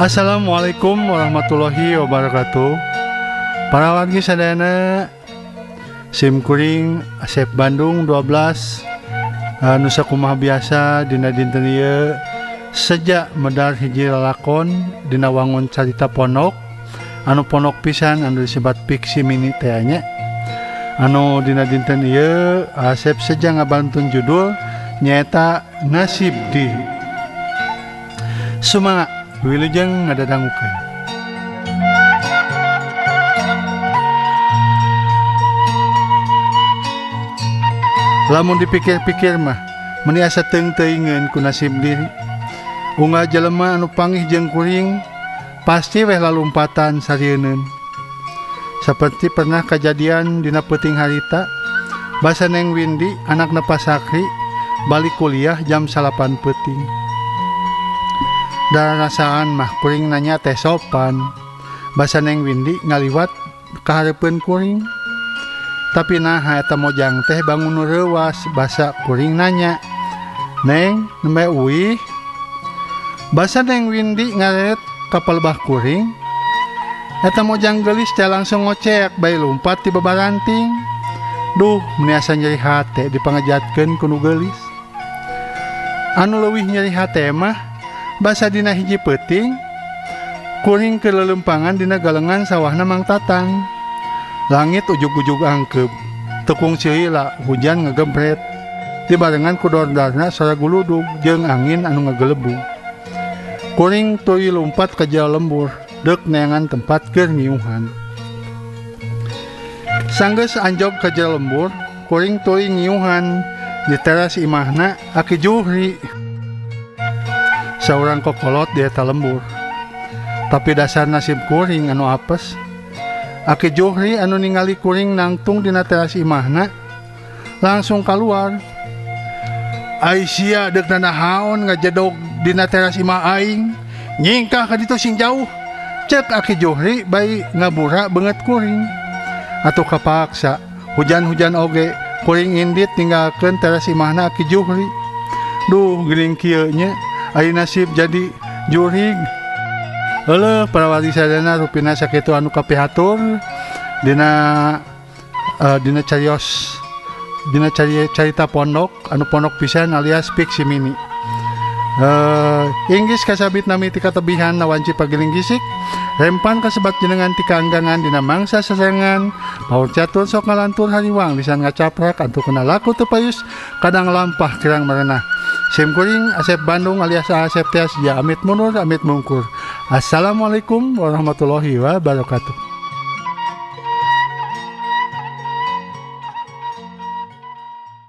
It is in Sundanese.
Assalamualaikum warahmatullahi wabarakatuh. Para wargi sadayana, SIM kuring Asep Bandung 12 nusa kumaha biasa dina dinten ieu sejak medar hiji lalakon dina wangun carita ponok anu ponok pisan anu disebat fiksi mini teh nya. Anu dina dinten ieu Asep saja ngabantun judul nyaeta Nasib Di. Sumangat wilujeng ngadadangukeun. Lamun dipikir-pikir mah meni asa teung teuingeun ku nasib diri. Unggal jelema anu panggih jeung kuring pasti weh lalumpatan sarieun. Saperti pernah kejadian dina peuting harita, basa Neng Windy anakna Pak Sakri balik kuliah jam 8 peuting. Da rasaan mah kuring nanya teh sopan, basa Neng Windy ngaliwat ka hareupeun kuring. Tapi nah eta mojang teh bangun reuwas, basa kuring nanya, "Neng, nembe uih?" Basa Neng Windy ngaret ka palebah kuring. Eta mojang geulis teh langsung ngocek bae lumpat ti babaranting. Duh, meni asa nyeri hate dipangejatkeun ku nu geulis. Anu leuwih nyeri hate mah basa dina hiji peuting kuring kelelumpangan dina galengan sawahna Mang Tatang. Langit ujug-ujug angkeup, tekung ciila hujan ngegembret, dibarengan ku dordarna sora guludug jeung angin anu ngagelebung. Kuring tuluy lumpat ka jero lembur, deuk neangan tempat keur ngiuhan. Sanggeus anjog ka jero lembur, kuring tuluy ngiuhan di teras imahna Aki Juhri. Saurang kokolot di eta lembur. Tapi dasar nasib kuring anu apes. Aki Juhri anu ningali kuring nangtung dina teras imahna langsung keluar. "Ai sia deuk nanahaon ngajedog dina teras imah aing, nyingkah ka ditu sing jauh," cek Aki Juhri bayi ngabura beungeut kuring. Atuh kapaksa hujan-hujan oge kuring indit tinggalkeun teras imahna Aki Juhri. Duh geuning kieu nya ai nasib jadi jurig. Heuleuk para wargi sadayana rupina sakitu anu kapihatur dina carita pondok anu pondok pisan alias fiksi mini. Inggis kasabit nami ti katebihan nawanci pagiling gisik rempan kasebat jenengan ti kaanggangan dina mangsa sesengan paur catur sok ngalantur hariwang lisan ngacaprak antu kena laku teu payus kadang lampah kirang merenah. SIM kuring Asep Bandung alias Asep Tias ja amit mundur amit mungkur. Assalamualaikum warahmatullahi wabarakatuh.